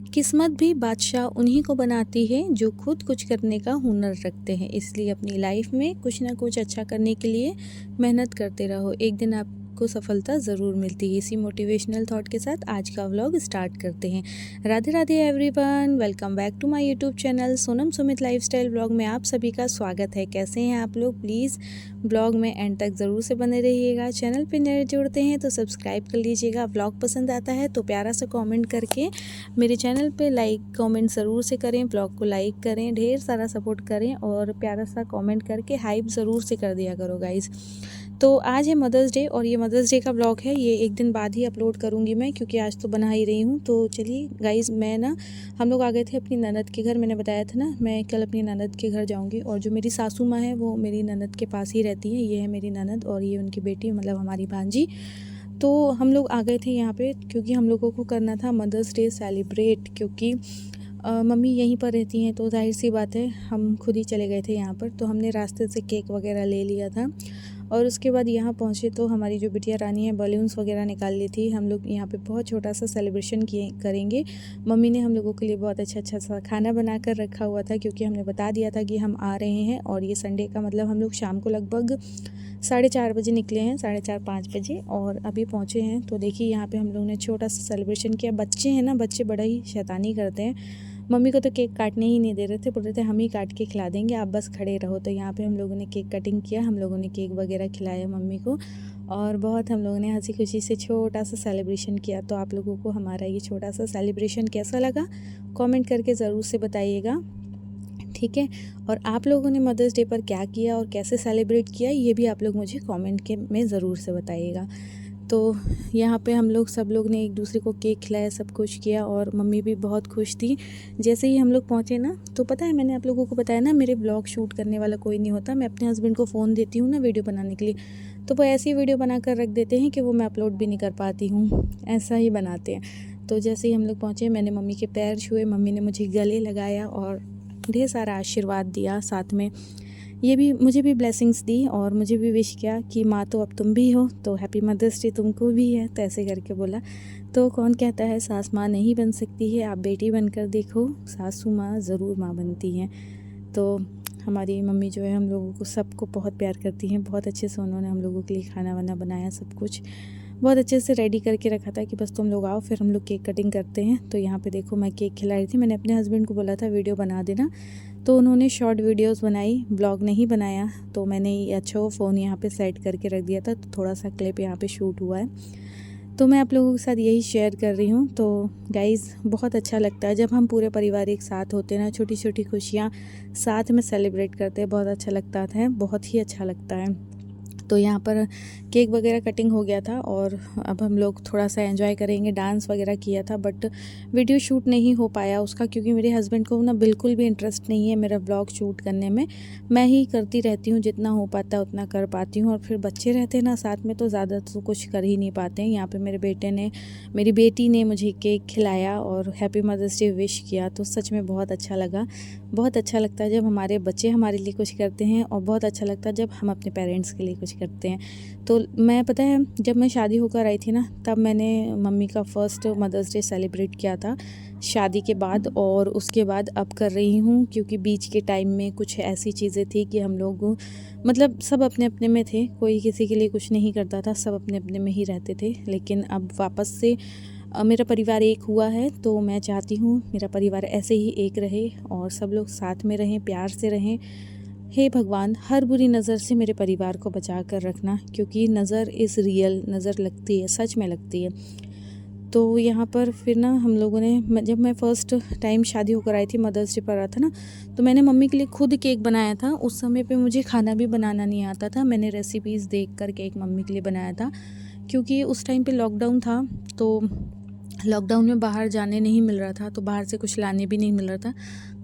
किस्मत भी बादशाह उन्हीं को बनाती है जो खुद कुछ करने का हुनर रखते हैं। इसलिए अपनी लाइफ में कुछ ना कुछ अच्छा करने के लिए मेहनत करते रहो, एक दिन आपको सफलता ज़रूर मिलती है। इसी मोटिवेशनल थॉट के साथ आज का व्लॉग स्टार्ट करते हैं। Radhe Radhe everyone, welcome back to my YouTube channel Sonam Sumit lifestyle vlog में आप सभी का स्वागत है। कैसे हैं आप लोग? प्लीज़ ब्लॉग में एंड तक ज़रूर से बने रहिएगा। चैनल पे नए जुड़ते हैं तो सब्सक्राइब कर लीजिएगा। व्लॉग पसंद आता है तो प्यारा सा कमेंट करके मेरे चैनल पे लाइक कमेंट ज़रूर से करें। ब्लॉग को लाइक करें, ढेर सारा सपोर्ट करें और प्यारा सा कमेंट करके हाइप ज़रूर से कर दिया करो गाइज़। तो आज है मदर्स डे और ये मदर्स डे का ब्लॉग है, ये एक दिन बाद ही अपलोड करूँगी मैं, क्योंकि आज तो बना ही रही हूँ। तो चलिए गाइज़, मैं ना हम लोग आ गए थे अपनी ननद के घर। मैंने बताया था ना मैं कल अपनी ननद के घर जाऊँगी, और जो मेरी सासू माँ है वो मेरी ननद के पास ही रहती है। ये है मेरी ननद और ये उनकी बेटी, मतलब हमारी भांजी। तो हम लोग आ गए थे यहाँ पे क्योंकि हम लोगों को करना था मदर्स डे सेलिब्रेट, क्योंकि मम्मी यहीं पर रहती हैं तो जाहिर सी बात है हम खुद ही चले गए थे यहाँ पर। तो हमने रास्ते से केक वगैरह ले लिया था और उसके बाद यहाँ पहुँचे तो हमारी जो बिटिया रानी है बलून्स वगैरह निकाल ली थी। हम लोग यहाँ पे बहुत छोटा सा सेलिब्रेशन किए करेंगे। मम्मी ने हम लोगों के लिए बहुत अच्छा सा खाना बना कर रखा हुआ था, क्योंकि हमने बता दिया था कि हम आ रहे हैं। और ये संडे का मतलब हम लोग शाम को लगभग 4:30 बजे निकले हैं, 4:30-5 बजे, और अभी पहुँचे हैं। तो देखिए यहाँ पे हम लोगों ने छोटा सा सेलिब्रेशन किया। बच्चे हैं ना, बच्चे बड़ा ही शैतानी करते हैं। मम्मी को तो केक काटने ही नहीं दे रहे थे, बोल रहे थे हम ही काट के खिला देंगे, आप बस खड़े रहो। तो यहाँ पे हम लोगों ने केक कटिंग किया, हम लोगों ने केक वगैरह खिलाया मम्मी को, और बहुत हम लोगों ने हंसी खुशी से छोटा सा सेलिब्रेशन किया। तो आप लोगों को हमारा ये छोटा सा सेलिब्रेशन कैसा लगा कमेंट करके ज़रूर से बताइएगा, ठीक है। और आप लोगों ने मदर्स डे पर क्या किया और कैसे सेलिब्रेट किया, ये भी आप लोग मुझे कमेंट के में ज़रूर से बताइएगा। तो यहाँ पे हम लोग सब लोग ने एक दूसरे को केक खिलाया, सब कुछ किया, और मम्मी भी बहुत खुश थी। जैसे ही हम लोग पहुँचे ना, तो पता है मैंने आप लोगों को बताया ना मेरे ब्लॉग शूट करने वाला कोई नहीं होता। मैं अपने हस्बैंड को फ़ोन देती हूँ ना वीडियो बनाने के लिए, तो वो ऐसी वीडियो बना कर रख देते हैं कि वो मैं अपलोड भी नहीं कर पाती हूँ, ऐसा ही बनाते हैं। तो जैसे ही हम लोग पहुँचे मैंने मम्मी के पैर छुए, मम्मी ने मुझे गले लगाया और ढेर सारा आशीर्वाद दिया। साथ में ये भी मुझे भी ब्लेसिंग्स दी और मुझे भी विश किया कि माँ तो अब तुम भी हो, तो हैप्पी मदर्स डे तुमको भी है। तो ऐसे करके बोला। तो कौन कहता है सास माँ नहीं बन सकती है, आप बेटी बनकर देखो, सासू माँ ज़रूर माँ बनती हैं। तो हमारी मम्मी जो है हम लोगों को सबको बहुत प्यार करती हैं। बहुत अच्छे से उन्होंने हम लोगों के लिए खाना वाना बनाया, सब कुछ बहुत अच्छे से रेडी करके रखा था कि बस तुम लोग आओ फिर हम लोग केक कटिंग करते हैं। तो यहाँ पे देखो मैं केक खिला रही थी। मैंने अपने हस्बैंड को बोला था वीडियो बना देना, तो उन्होंने शॉर्ट वीडियोस बनाई, ब्लॉग नहीं बनाया। तो मैंने ये अच्छा वो फ़ोन यहाँ पे सेट करके रख दिया था, तो थोड़ा सा क्लिप यहाँ पे शूट हुआ है, तो मैं आप लोगों के साथ यही शेयर कर रही हूँ। तो गाइज़ बहुत अच्छा लगता है जब हम पूरे परिवार एक साथ होते हैं ना, छोटी छोटी खुशियाँ साथ में सेलिब्रेट करते हैं, बहुत अच्छा लगता है, बहुत ही अच्छा लगता है। तो यहाँ पर केक वगैरह कटिंग हो गया था और अब हम लोग थोड़ा सा एंजॉय करेंगे। डांस वगैरह किया था बट वीडियो शूट नहीं हो पाया उसका, क्योंकि मेरे हस्बैंड को ना बिल्कुल भी इंटरेस्ट नहीं है मेरा ब्लॉग शूट करने में। मैं ही करती रहती हूँ, जितना हो पाता है उतना कर पाती हूँ, और फिर बच्चे रहते हैं ना साथ में तो ज़्यादा तो कुछ कर ही नहीं पाते हैं। यहाँ पर मेरी बेटी ने मुझे केक खिलाया और हैप्पी मदर्स डे विश किया, तो सच में बहुत अच्छा लगा। बहुत अच्छा लगता है जब हमारे बच्चे हमारे लिए कुछ करते हैं, और बहुत अच्छा लगता है जब हम अपने पेरेंट्स के लिए कुछ करते हैं। तो मैं पता है जब मैं शादी होकर आई थी ना, तब मैंने मम्मी का फर्स्ट मदर्स डे सेलिब्रेट किया था शादी के बाद, और उसके बाद अब कर रही हूँ, क्योंकि बीच के टाइम में कुछ ऐसी चीज़ें थी कि हम लोग मतलब सब अपने अपने में थे, कोई किसी के लिए कुछ नहीं करता था, सब अपने अपने में ही रहते थे। लेकिन अब वापस से मेरा परिवार एक हुआ है, तो मैं चाहती हूँ मेरा परिवार ऐसे ही एक रहे और सब लोग साथ में रहें, प्यार से रहें। हे भगवान, हर बुरी नज़र से मेरे परिवार को बचा कर रखना, क्योंकि नज़र इज़ रियल, नज़र लगती है, सच में लगती है। तो यहाँ पर फिर ना हम लोगों ने, जब मैं फ़र्स्ट टाइम शादी होकर आई थी, मदर्स डे पर रहा था ना, तो मैंने मम्मी के लिए खुद केक बनाया था। उस समय पे मुझे खाना भी बनाना नहीं आता था, मैंने रेसिपीज़ देख कर केक मम्मी के लिए बनाया था, क्योंकि उस टाइम पे लॉकडाउन था। तो लॉकडाउन में बाहर जाने नहीं मिल रहा था, तो बाहर से कुछ लाने भी नहीं मिल रहा था।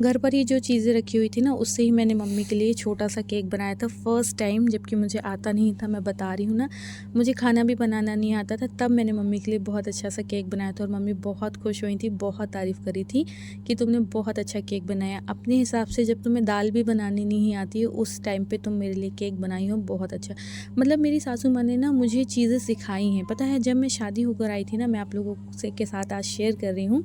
घर पर ही जो चीज़ें रखी हुई थी ना, उससे ही मैंने मम्मी के लिए छोटा सा केक बनाया था फ़र्स्ट टाइम, जबकि मुझे आता नहीं था। मैं बता रही हूँ ना, मुझे खाना भी बनाना नहीं आता था, तब मैंने मम्मी के लिए बहुत अच्छा सा केक बनाया था और मम्मी बहुत खुश हुई थी, बहुत तारीफ़ करी थी कि तुमने बहुत अच्छा केक बनाया। अपने हिसाब से जब तुम्हें दाल भी बनानी नहीं आती है, उस टाइम पर तुम मेरे लिए केक बनाई हो, बहुत अच्छा। मतलब मेरी सासू माँ ने ना मुझे चीज़ें सिखाई हैं। पता है जब मैं शादी होकर आई थी ना, मैं आप लोगों से के साथ आज शेयर कर रही हूँ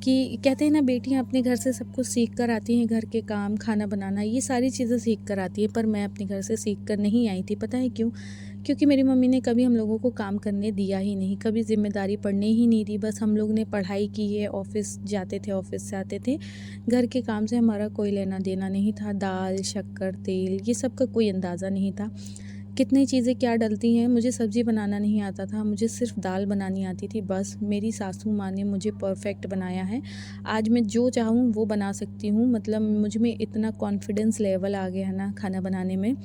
कि कहते हैं ना, बेटियां अपने घर से सब कुछ सीख कर आती हैं, घर के काम, खाना बनाना, ये सारी चीज़ें सीख कर आती हैं। पर मैं अपने घर से सीख कर नहीं आई थी। पता है क्यों? क्योंकि मेरी मम्मी ने कभी हम लोगों को काम करने दिया ही नहीं, कभी ज़िम्मेदारी पड़ने ही नहीं दी। बस हम लोग ने पढ़ाई की है, ऑफ़िस जाते थे, ऑफ़िस से आते थे। घर के काम से हमारा कोई लेना देना नहीं था। दाल, शक्कर, तेल, ये सब का कोई अंदाज़ा नहीं था। कितनी चीज़ें क्या डलती हैं, मुझे सब्ज़ी बनाना नहीं आता था, मुझे सिर्फ़ दाल बनानी आती थी बस। मेरी सासू माँ ने मुझे परफ़ेक्ट बनाया है। आज मैं जो चाहूँ वो बना सकती हूँ। मतलब मुझ में इतना कॉन्फिडेंस लेवल आ गया है ना खाना बनाने में,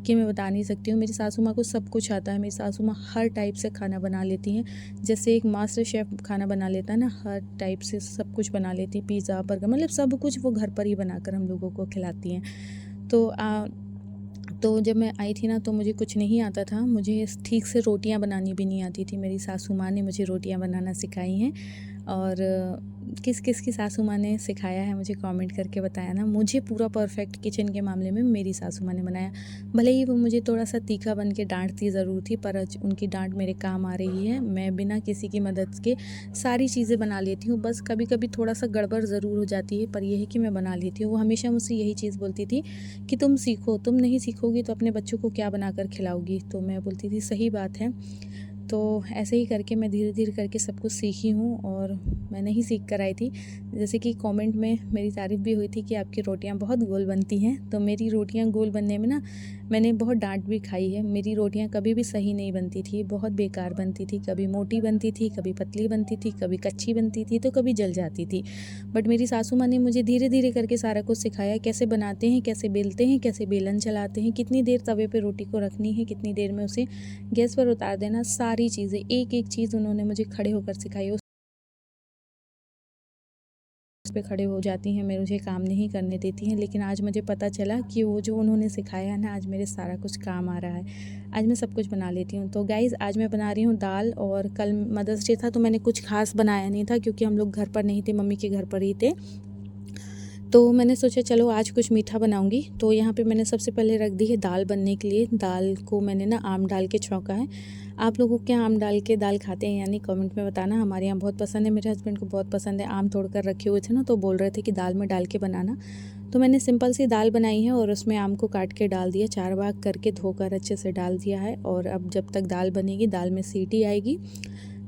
कि मैं बता नहीं सकती हूँ। मेरी सासू माँ को सब कुछ आता है। मेरी सासू माँ हर टाइप से खाना बना लेती हैं। जैसे एक मास्टर शेफ़ खाना बना लेता है ना, हर टाइप से सब कुछ बना लेती, पिज़्ज़ा, बर्गर, मतलब सब कुछ वो घर पर ही बनाकर हम लोगों को खिलाती हैं। तो तो जब मैं आई थी ना, तो मुझे कुछ नहीं आता था। मुझे ठीक से रोटियां बनानी भी नहीं आती थी। मेरी सासू माँ ने मुझे रोटियां बनाना सिखाई हैं। और किस किस की सासू माँ ने सिखाया है मुझे कमेंट करके बताया ना। मुझे पूरा परफेक्ट किचन के मामले में मेरी सासू माँ ने बनाया। भले ही वो मुझे थोड़ा सा तीखा बन के डांटती ज़रूर थी, पर आज उनकी डांट मेरे काम आ रही है। मैं बिना किसी की मदद के सारी चीज़ें बना लेती हूँ। बस कभी कभी थोड़ा सा गड़बड़ ज़रूर हो जाती है, पर यह है कि मैं बना लेती हूँ। वो हमेशा मुझसे यही चीज़ बोलती थी कि तुम सीखो, तुम नहीं सीखोगी तो अपने बच्चों को क्या बनाकर खिलाओगी। तो मैं बोलती थी सही बात है। तो ऐसे ही करके मैं धीरे धीरे करके सब कुछ सीखी हूँ, और मैं नहीं सीख कर आई थी। जैसे कि कमेंट में मेरी तारीफ़ भी हुई थी कि आपकी रोटियां बहुत गोल बनती हैं। तो मेरी रोटियां गोल बनने में ना, मैंने बहुत डांट भी खाई है। मेरी रोटियां कभी भी सही नहीं बनती थी, बहुत बेकार बनती थी। कभी मोटी बनती थी, कभी पतली बनती थी, कभी कच्ची बनती थी, तो कभी जल जाती थी। बट मेरी सासू माँ ने मुझे धीरे धीरे करके सारा कुछ सिखाया, कैसे बनाते हैं, कैसे बेलते हैं, कैसे बेलन चलाते हैं, कितनी देर तवे पे रोटी को रखनी है, कितनी देर में उसे गैस पर उतार देना। सारी चीज़ें, एक एक चीज़ उन्होंने मुझे खड़े होकर सिखाई। उस पे खड़े हो जाती हैं, मुझे काम नहीं करने देती हैं। लेकिन आज मुझे पता चला कि वो जो उन्होंने सिखाया है ना, आज मेरे सारा कुछ काम आ रहा है। आज मैं सब कुछ बना लेती हूँ। तो गाइज़, आज मैं बना रही हूँ दाल। और कल मदर्स डे था, तो मैंने कुछ खास बनाया नहीं था, क्योंकि हम लोग घर पर नहीं थे, मम्मी के घर पर ही थे। तो मैंने सोचा चलो आज कुछ मीठा बनाऊंगी। तो यहाँ पे मैंने सबसे पहले रख दी है दाल बनने के लिए। दाल को मैंने ना आम डाल के छौंका है। आप लोगों के यहाँ आम डाल के दाल खाते हैं यानी कमेंट में बताना। हमारे यहाँ बहुत पसंद है, मेरे हस्बैंड को बहुत पसंद है। आम तोड़ कर रखे हुए थे ना, तो बोल रहे थे कि दाल में डाल के बनाना। तो मैंने सिंपल सी दाल बनाई है, और उसमें आम को काट के डाल दिया, 4 भाग करके धोकर अच्छे से डाल दिया है। और अब जब तक दाल बनेगी, दाल में सीटी आएगी,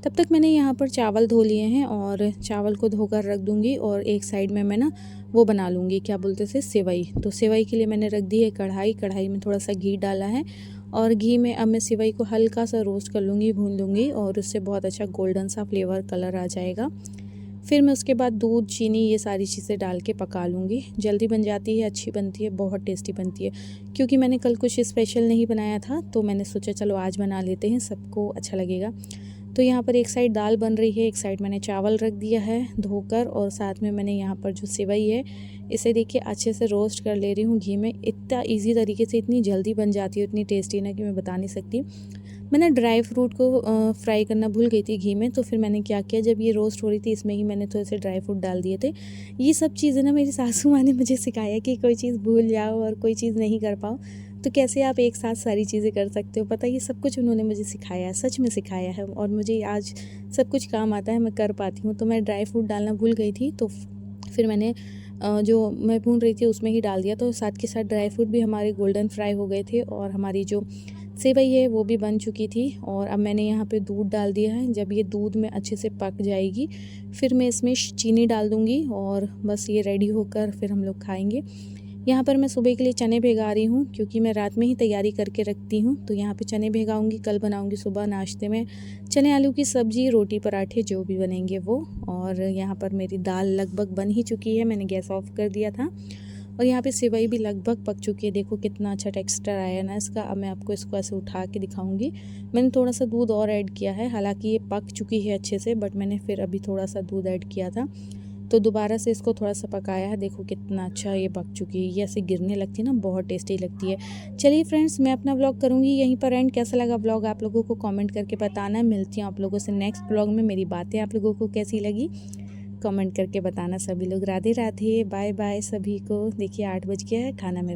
तब तक मैंने यहाँ पर चावल धो लिए हैं, और चावल को धोकर रख दूँगी। और एक साइड में मैं ना वो बना लूँगी, क्या बोलते थे, सेवई। तो सेवई के लिए मैंने रख दी है कढ़ाई। कढ़ाई में थोड़ा सा घी डाला है, और घी में अब मैं सेवई को हल्का सा रोस्ट कर लूँगी, भून लूँगी, और उससे बहुत अच्छा गोल्डन सा फ्लेवर कलर आ जाएगा। फिर मैं उसके बाद दूध, चीनी, ये सारी चीज़ें डाल के पका लूँगी। जल्दी बन जाती है, अच्छी बनती है, बहुत टेस्टी बनती है। क्योंकि मैंने कल कुछ स्पेशल नहीं बनाया था, तो मैंने सोचा चलो आज बना लेते हैं, सबको अच्छा लगेगा। तो यहाँ पर एक साइड दाल बन रही है, एक साइड मैंने चावल रख दिया है धोकर, और साथ में मैंने यहाँ पर जो सेवई है, इसे देखिए अच्छे से रोस्ट कर ले रही हूँ घी में। इतना इजी तरीके से, इतनी जल्दी बन जाती है, इतनी टेस्टी ना कि मैं बता नहीं सकती। मैंने ड्राई फ्रूट को फ्राई करना भूल गई थी घी में। तो फिर मैंने क्या किया, जब ये रोस्ट हो रही थी, इसमें ही मैंने थोड़े से ड्राई फ्रूट डाल दिए थे। ये सब चीज़ें ना मेरी सासू माँ ने मुझे सिखाया कि कोई चीज़ भूल जाओ और कोई चीज़ नहीं कर पाओ तो कैसे आप एक साथ सारी चीज़ें कर सकते हो। पता है, ये सब कुछ उन्होंने मुझे सिखाया है, सच में सिखाया है, और मुझे आज सब कुछ काम आता है, मैं कर पाती हूँ। तो मैं ड्राई फ्रूट डालना भूल गई थी, तो फिर मैंने जो मैं भून रही थी उसमें ही डाल दिया। तो साथ के साथ ड्राई फ्रूट भी हमारे गोल्डन फ्राई हो गए थे, और हमारी जो सेवई है वो भी बन चुकी थी। और अब मैंने यहाँ पे दूध डाल दिया है। जब ये दूध में अच्छे से पक जाएगी, फिर मैं इसमें चीनी डाल दूँगी, और बस ये रेडी होकर फिर हम लोग खाएंगे। यहाँ पर मैं सुबह के लिए चने भिगा रही हूँ, क्योंकि मैं रात में ही तैयारी करके रखती हूँ। तो यहाँ पे चने भिगाऊंगी, कल बनाऊंगी सुबह नाश्ते में चने आलू की सब्ज़ी, रोटी, पराठे, जो भी बनेंगे वो। और यहाँ पर मेरी दाल लगभग बन ही चुकी है, मैंने गैस ऑफ कर दिया था। और यहाँ पे सेवई भी लगभग पक चुकी है। देखो कितना अच्छा टेक्सचर आया ना इसका। अब मैं आपको इसको ऐसे उठा के दिखाऊंगी। मैंने थोड़ा सा दूध और ऐड किया है, हालांकि ये पक चुकी है अच्छे से, बट मैंने फिर अभी थोड़ा सा दूध ऐड किया था, तो दोबारा से इसको थोड़ा सा पकाया है। देखो कितना अच्छा ये पक चुकी है। ये ऐसे गिरने लगती है ना, बहुत टेस्टी लगती है। चलिए फ्रेंड्स, मैं अपना व्लॉग करूँगी यहीं पर एंड। कैसा लगा व्लॉग आप लोगों को कमेंट करके बताना। मिलती हूँ आप लोगों से नेक्स्ट व्लॉग में। मेरी बातें आप लोगों को कैसी लगी कमेंट करके बताना। सभी लोग राधे राधे, बाय बाय सभी को। देखिए 8 बज गया है, खाना मेरा